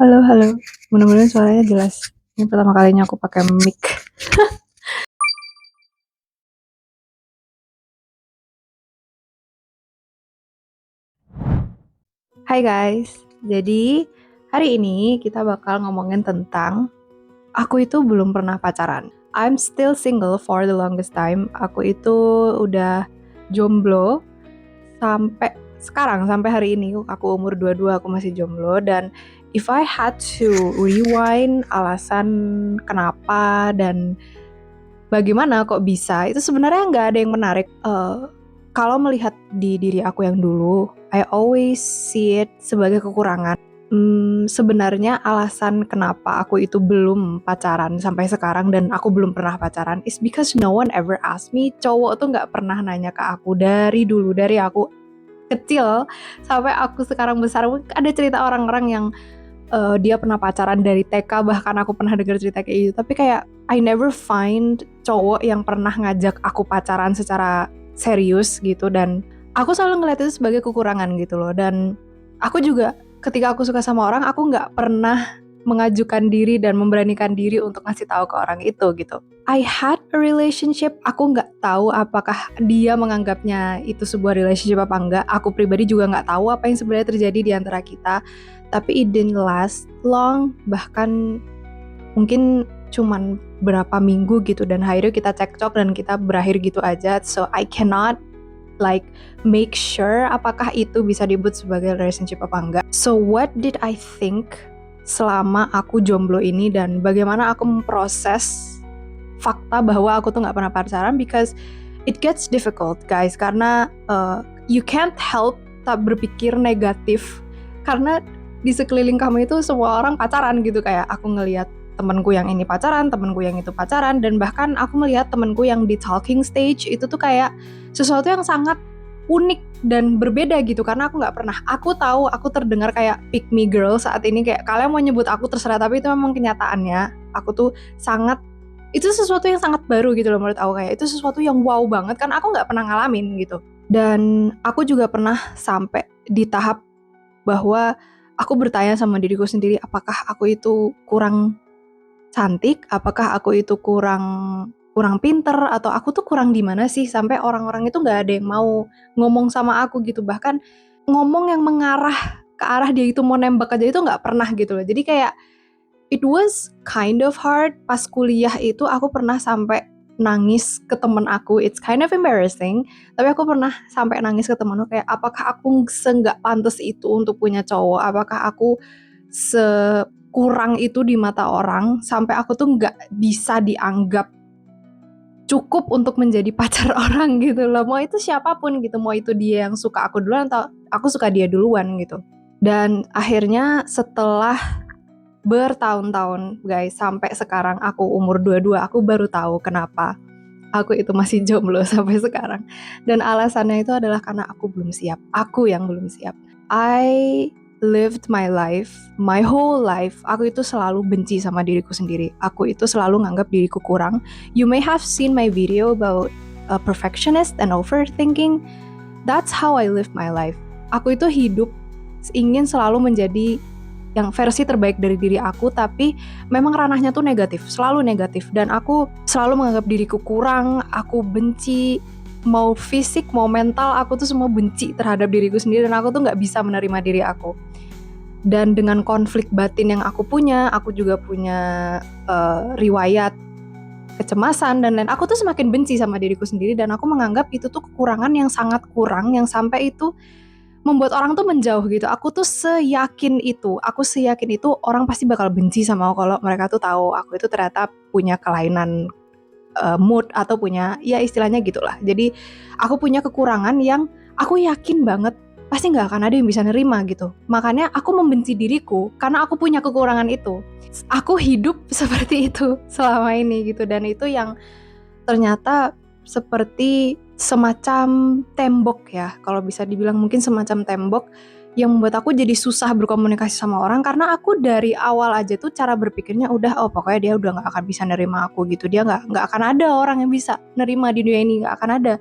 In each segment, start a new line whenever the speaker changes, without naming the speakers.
Halo halo, mudah-mudahan suaranya jelas. Ini pertama kalinya aku pakai mic. Hai guys, jadi hari ini kita bakal ngomongin tentang aku itu belum pernah pacaran. I'm still single for the longest time. Aku itu udah jomblo sampai sekarang, sampai hari ini. Aku umur 22, aku masih jomblo. Dan if I had to rewind alasan kenapa dan bagaimana kok bisa, itu sebenarnya nggak ada yang menarik. Kalau melihat di diri aku yang dulu, I always see it sebagai kekurangan. Sebenarnya alasan kenapa aku itu belum pacaran sampai sekarang dan aku belum pernah pacaran is because no one ever asked me. Cowok tuh nggak pernah nanya ke aku dari dulu, dari aku kecil sampai aku sekarang besar. Ada cerita orang-orang yang dia pernah pacaran dari TK, bahkan aku pernah dengar cerita kayak gitu. Tapi kayak I never find cowok yang pernah ngajak aku pacaran secara serius gitu, dan aku selalu ngeliat itu sebagai kekurangan gitu loh. Dan aku juga ketika aku suka sama orang, aku nggak pernah mengajukan diri dan memberanikan diri untuk ngasih tahu ke orang itu gitu. I had a relationship, aku nggak tahu apakah dia menganggapnya itu sebuah relationship apa enggak. Aku pribadi juga nggak tahu apa yang sebenarnya terjadi di antara kita. Tapi it didn't last long, bahkan mungkin cuman berapa minggu gitu, dan akhirnya kita cekcok dan kita berakhir gitu aja. So I cannot like make sure apakah itu bisa disebut sebagai relationship apa enggak. So what did I think selama aku jomblo ini, dan bagaimana aku memproses fakta bahwa aku tuh nggak pernah pacaran? Because it gets difficult guys, karena you can't help tak berpikir negatif, karena di sekeliling kamu itu semua orang pacaran gitu. Kayak aku ngelihat temenku yang ini pacaran, temenku yang itu pacaran, dan bahkan aku melihat temenku yang di talking stage itu tuh kayak sesuatu yang sangat unik dan berbeda gitu, karena aku nggak pernah. Aku tahu aku terdengar kayak pick me girl saat ini, kayak kalian mau nyebut aku terserah, tapi itu memang kenyataannya. Aku tuh sangat, itu sesuatu yang sangat baru gitu loh menurut aku. Kayak itu sesuatu yang wow banget, kan aku nggak pernah ngalamin gitu. Dan aku juga pernah sampai di tahap bahwa aku bertanya sama diriku sendiri, apakah aku itu kurang cantik, apakah aku itu kurang kurang pinter, atau aku tuh kurang di mana sih sampai orang-orang itu nggak ada yang mau ngomong sama aku gitu. Bahkan ngomong yang mengarah ke arah dia itu mau nembak aja itu nggak pernah gitu loh. Jadi kayak it was kind of hard. Pas kuliah itu aku pernah sampai nangis ke temen aku. It's kind of embarrassing, tapi aku pernah sampai nangis ke temenku kayak apakah aku nggak pantas itu untuk punya cowok? Apakah aku sekurang itu di mata orang sampai aku tuh nggak bisa dianggap cukup untuk menjadi pacar orang gitu loh. Mau itu siapapun gitu, mau itu dia yang suka aku duluan atau aku suka dia duluan gitu. Dan akhirnya setelah bertahun-tahun guys, sampai sekarang aku umur 22, aku baru tahu kenapa aku itu masih jomblo sampai sekarang. Dan alasannya itu adalah karena aku belum siap. Aku yang belum siap. I lived my life, my whole life, aku itu selalu benci sama diriku sendiri. Aku itu selalu nganggap diriku kurang. You may have seen my video about a perfectionist and overthinking. That's how I live my life. Aku itu hidup ingin selalu menjadi yang versi terbaik dari diri aku, tapi memang ranahnya tuh negatif, selalu negatif. Dan aku selalu menganggap diriku kurang, aku benci, mau fisik, mau mental, aku tuh semua benci terhadap diriku sendiri, dan aku tuh gak bisa menerima diri aku. Dan dengan konflik batin yang aku punya, aku juga punya riwayat kecemasan dan lain, aku tuh semakin benci sama diriku sendiri, dan aku menganggap itu tuh kekurangan yang sangat kurang, yang sampai itu membuat orang tuh menjauh gitu. Aku seyakin itu orang pasti bakal benci sama aku kalau mereka tuh tahu aku itu ternyata punya kelainan mood, atau punya, ya istilahnya gitulah. Jadi aku punya kekurangan yang aku yakin banget pasti nggak akan ada yang bisa nerima gitu. Makanya aku membenci diriku karena aku punya kekurangan itu. Aku hidup seperti itu selama ini gitu, dan itu yang ternyata seperti semacam tembok ya, kalau bisa dibilang mungkin semacam tembok yang membuat aku jadi susah berkomunikasi sama orang, karena aku dari awal aja tuh cara berpikirnya udah, oh pokoknya dia udah nggak akan bisa nerima aku gitu, dia nggak akan ada orang yang bisa nerima di dunia ini, nggak akan ada.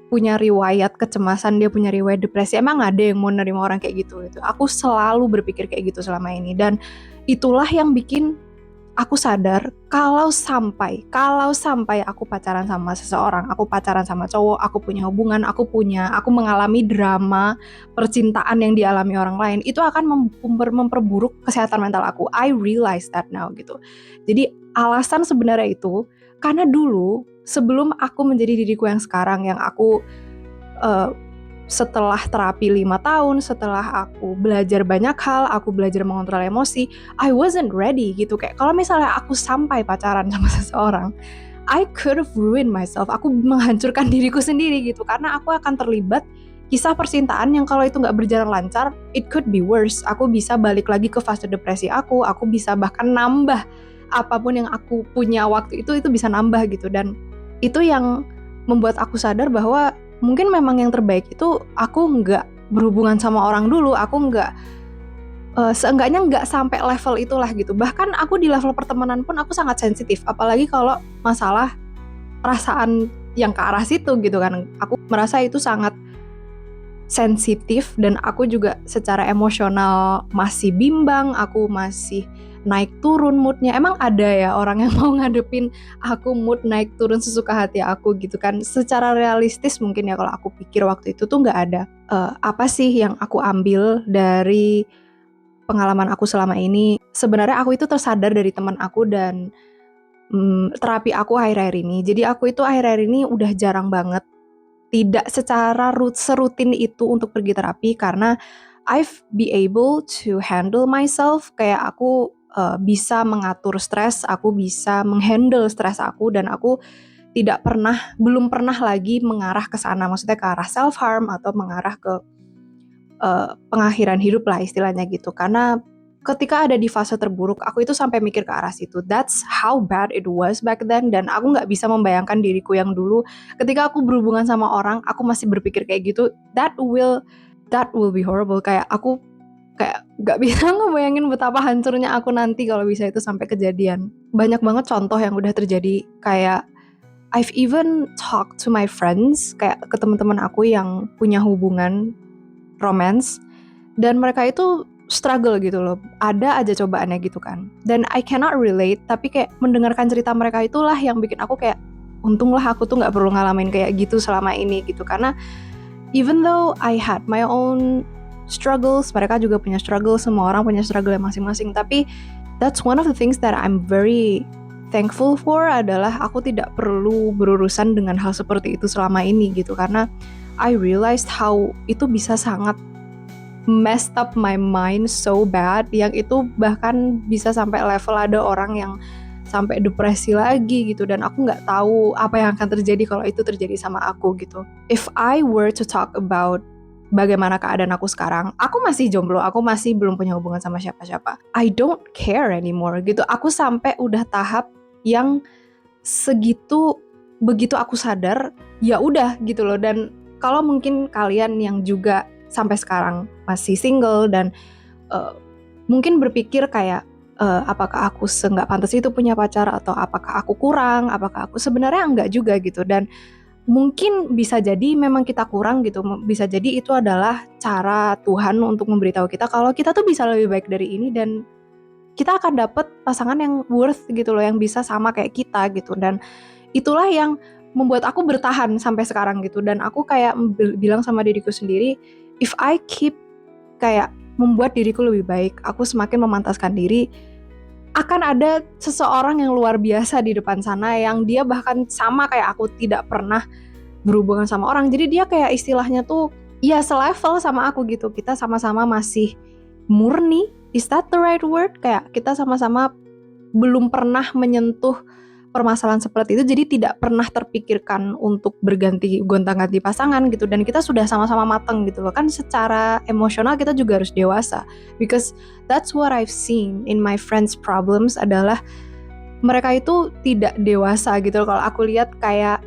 Punya riwayat kecemasan, dia punya riwayat depresi, emang ada yang mau nerima orang kayak gitu. Aku selalu berpikir kayak gitu selama ini, dan itulah yang bikin aku sadar kalau sampai aku pacaran sama seseorang, aku pacaran sama cowok, aku punya hubungan, aku mengalami drama percintaan yang dialami orang lain, itu akan memperburuk kesehatan mental aku. I realize that now gitu. Jadi alasan sebenarnya itu karena dulu sebelum aku menjadi diriku yang sekarang, yang aku setelah terapi 5 tahun, setelah aku belajar banyak hal, aku belajar mengontrol emosi, I wasn't ready gitu. Kayak kalau misalnya aku sampai pacaran sama seseorang, I could have ruined myself. Aku menghancurkan diriku sendiri gitu, karena aku akan terlibat kisah percintaan yang kalau itu nggak berjalan lancar, it could be worse. Aku bisa balik lagi ke fase depresi aku bisa bahkan nambah apapun yang aku punya waktu itu bisa nambah gitu. Dan itu yang membuat aku sadar bahwa mungkin memang yang terbaik itu aku nggak berhubungan sama orang dulu, aku nggak seenggaknya nggak sampai level itulah gitu. Bahkan aku di level pertemanan pun aku sangat sensitif, apalagi kalau masalah perasaan yang ke arah situ gitu kan. Aku merasa itu sangat sensitif dan aku juga secara emosional masih bimbang, aku masih naik turun moodnya. Emang ada ya orang yang mau ngadepin aku mood naik turun sesuka hati aku gitu kan. Secara realistis mungkin ya kalau aku pikir waktu itu tuh nggak ada. Apa sih yang aku ambil dari pengalaman aku selama ini? Sebenarnya aku itu tersadar dari teman aku dan terapi aku akhir-akhir ini. Jadi aku itu akhir-akhir ini udah jarang banget tidak secara serutin itu untuk pergi terapi, karena I've be able to handle myself. Kayak aku bisa mengatur stres, aku bisa menghandle stres aku, dan aku belum pernah lagi mengarah ke sana, maksudnya ke arah self harm atau mengarah ke pengakhiran hidup lah istilahnya gitu. Karena ketika ada di fase terburuk, aku itu sampai mikir ke arah situ. That's how bad it was back then. Dan aku gak bisa membayangkan diriku yang dulu ketika aku berhubungan sama orang, aku masih berpikir kayak gitu. That will be horrible. Kayak aku gak bisa ngebayangin betapa hancurnya aku nanti kalau bisa itu sampai kejadian. Banyak banget contoh yang udah terjadi. Kayak I've even talked to my friends, kayak ke teman-teman aku yang punya hubungan romance, dan mereka itu struggle gitu loh, ada aja cobaannya gitu kan. Dan I cannot relate, tapi kayak mendengarkan cerita mereka itulah yang bikin aku kayak, untunglah aku tuh gak perlu ngalamin kayak gitu selama ini gitu. Karena even though I had my own struggles, mereka juga punya struggle, semua orang punya struggle masing-masing. Tapi that's one of the things that I'm very thankful for, adalah aku tidak perlu berurusan dengan hal seperti itu selama ini gitu. Karena I realized how itu bisa sangat messed up my mind so bad, yang itu bahkan bisa sampai level ada orang yang sampai depresi lagi gitu. Dan aku nggak tahu apa yang akan terjadi kalau itu terjadi sama aku gitu. If I were to talk about bagaimana keadaan aku sekarang, aku masih jomblo, aku masih belum punya hubungan sama siapa-siapa. I don't care anymore gitu. Aku sampai udah tahap yang segitu, begitu aku sadar, ya udah gitu loh. Dan kalau mungkin kalian yang juga sampai sekarang masih single dan mungkin berpikir kayak apakah aku nggak pantas itu punya pacar, atau apakah aku kurang, apakah aku, sebenarnya enggak juga gitu. Dan mungkin bisa jadi memang kita kurang gitu, bisa jadi itu adalah cara Tuhan untuk memberitahu kita kalau kita tuh bisa lebih baik dari ini, dan kita akan dapet pasangan yang worth gitu loh, yang bisa sama kayak kita gitu. Dan itulah yang membuat aku bertahan sampai sekarang gitu. Dan aku kayak bilang sama diriku sendiri, if I keep kayak membuat diriku lebih baik, aku semakin memantaskan diri, akan ada seseorang yang luar biasa di depan sana, yang dia bahkan sama kayak aku, tidak pernah berhubungan sama orang. Jadi dia kayak istilahnya tuh ya selevel sama aku gitu. Kita sama-sama masih murni, is that the right word? Kayak kita sama-sama belum pernah menyentuh permasalahan seperti itu, jadi tidak pernah terpikirkan untuk gonta-ganti pasangan gitu. Dan kita sudah sama-sama matang gitu loh. Kan secara emosional kita juga harus dewasa, because that's what I've seen in my friends' problems, adalah mereka itu tidak dewasa gitu loh. Kalau aku lihat kayak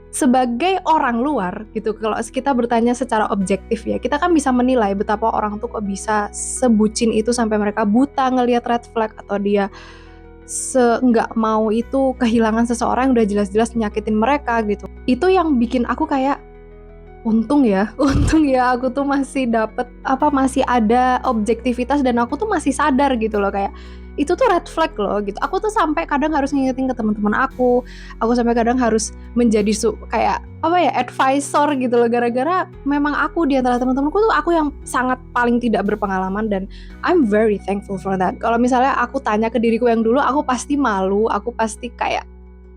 sebagai orang luar gitu, kalau kita bertanya secara objektif ya, kita kan bisa menilai betapa orang tuh kok bisa sebucin itu sampai mereka buta ngelihat red flag, atau dia nggak mau itu kehilangan seseorang yang udah jelas-jelas nyakitin mereka gitu. Itu yang bikin aku kayak, untung ya aku tuh masih masih ada objektivitas dan aku tuh masih sadar gitu loh, kayak itu tuh red flag loh gitu. Aku tuh sampai kadang harus ngingetin ke teman-teman aku sampai kadang harus menjadi kayak advisor gitu loh, gara-gara memang aku di antara teman-temanku tuh aku yang sangat paling tidak berpengalaman, dan I'm very thankful for that. Kalau misalnya aku tanya ke diriku yang dulu, aku pasti malu, aku pasti kayak,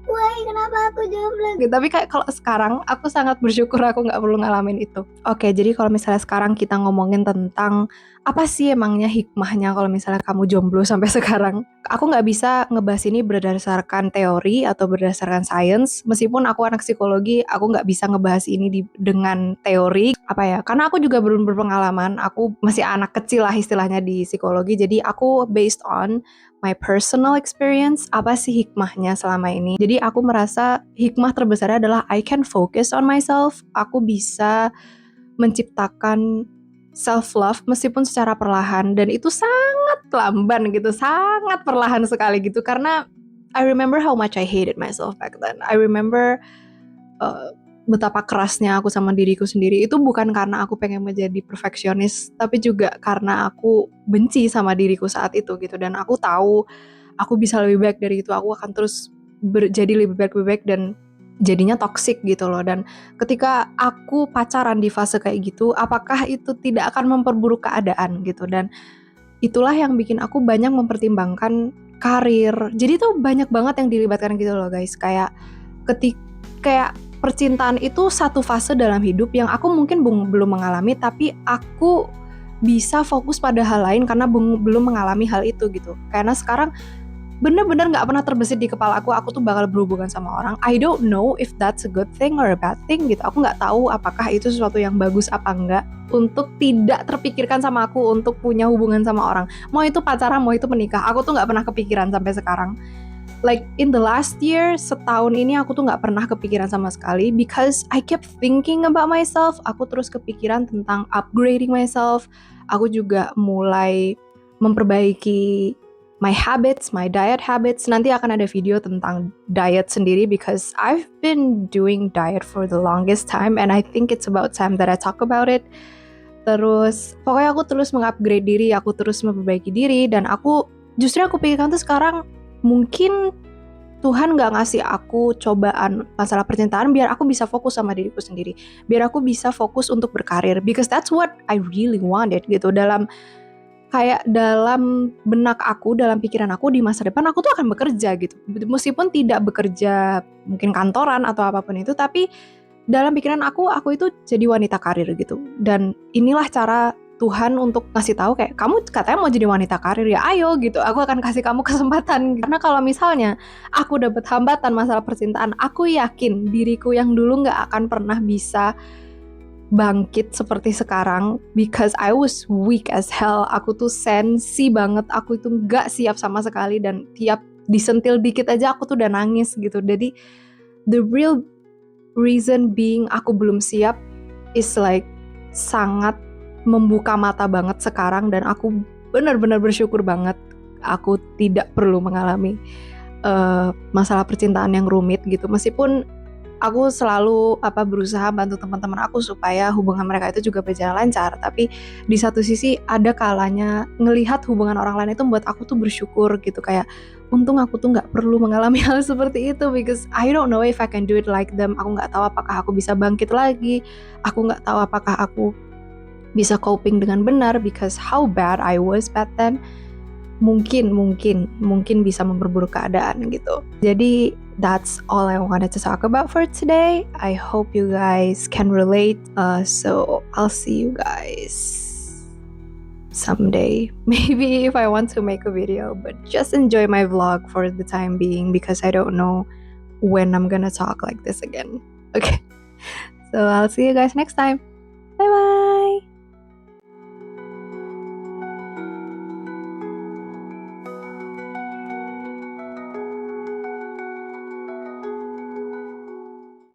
why kenapa aku jomblo gitu. Tapi kayak kalau sekarang aku sangat bersyukur aku nggak perlu ngalamin itu. Oke, jadi kalau misalnya sekarang kita ngomongin tentang apa sih emangnya hikmahnya kalau misalnya kamu jomblo sampai sekarang. Aku nggak bisa ngebahas ini berdasarkan teori atau berdasarkan sains. Meskipun aku anak psikologi, aku nggak bisa ngebahas ini dengan teori. Karena aku juga belum berpengalaman. Aku masih anak kecil lah istilahnya di psikologi. Jadi aku based on my personal experience, apa sih hikmahnya selama ini. Jadi aku merasa hikmah terbesarnya adalah I can focus on myself. Aku bisa menciptakan self-love meskipun secara perlahan, dan itu sangat lamban gitu, sangat perlahan sekali gitu, karena I remember how much I hated myself back then. I remember betapa kerasnya aku sama diriku sendiri. Itu bukan karena aku pengen menjadi perfeksionis, tapi juga karena aku benci sama diriku saat itu gitu, dan aku tahu aku bisa lebih baik dari itu. Aku akan terus jadi lebih baik dan jadinya toxic gitu loh. Dan ketika aku pacaran di fase kayak gitu, apakah itu tidak akan memperburuk keadaan gitu. Dan itulah yang bikin aku banyak mempertimbangkan karir. Jadi tuh banyak banget yang dilibatkan gitu loh guys. Kayak percintaan itu satu fase dalam hidup yang aku mungkin belum mengalami, tapi aku bisa fokus pada hal lain karena belum mengalami hal itu gitu. Karena sekarang bener-bener gak pernah terbesit di kepala aku tuh bakal berhubungan sama orang. I don't know if that's a good thing or a bad thing gitu. Aku gak tahu apakah itu sesuatu yang bagus apa enggak untuk tidak terpikirkan sama aku untuk punya hubungan sama orang. Mau itu pacaran, mau itu menikah, aku tuh gak pernah kepikiran sampai sekarang. Like in the last year, setahun ini aku tuh gak pernah kepikiran sama sekali because I kept thinking about myself. Aku terus kepikiran tentang upgrading myself. Aku juga mulai memperbaiki my habits, my diet habits. Nanti akan ada video tentang diet sendiri because I've been doing diet for the longest time and I think it's about time that I talk about it. Terus pokoknya aku terus mengupgrade diri, aku terus memperbaiki diri, dan aku pikirkan tuh sekarang mungkin Tuhan gak ngasih aku cobaan masalah percintaan biar aku bisa fokus sama diriku sendiri, biar aku bisa fokus untuk berkarir, because that's what I really wanted gitu. Dalam benak aku, dalam pikiran aku, di masa depan aku tuh akan bekerja gitu. Meskipun tidak bekerja mungkin kantoran atau apapun itu, tapi dalam pikiran aku itu jadi wanita karir gitu. Dan inilah cara Tuhan untuk ngasih tahu kayak, kamu katanya mau jadi wanita karir ya, ayo gitu, aku akan kasih kamu kesempatan. Karena kalau misalnya aku dapat hambatan masalah percintaan, aku yakin diriku yang dulu gak akan pernah bisa bangkit seperti sekarang because I was weak as hell. Aku tuh sensi banget, aku itu gak siap sama sekali, dan tiap disentil dikit aja aku tuh udah nangis gitu. Jadi the real reason being aku belum siap is like sangat membuka mata banget sekarang, dan aku benar-benar bersyukur banget aku tidak perlu mengalami masalah percintaan yang rumit gitu. Meskipun aku selalu berusaha bantu teman-teman aku supaya hubungan mereka itu juga berjalan lancar, tapi di satu sisi ada kalanya ngelihat hubungan orang lain itu membuat aku tuh bersyukur gitu, kayak untung aku tuh nggak perlu mengalami hal seperti itu because I don't know if I can do it like them. Aku nggak tahu apakah aku bisa bangkit lagi, aku nggak tahu apakah aku bisa coping dengan benar because how bad I was back then. Mungkin bisa memperburuk keadaan gitu. Jadi that's all I wanted to talk about for today. I hope you guys can relate. So I'll see you guys someday. Maybe if I want to make a video, but just enjoy my vlog for the time being because I don't know when I'm gonna talk like this again. Okay. So I'll see you guys next time. Bye bye.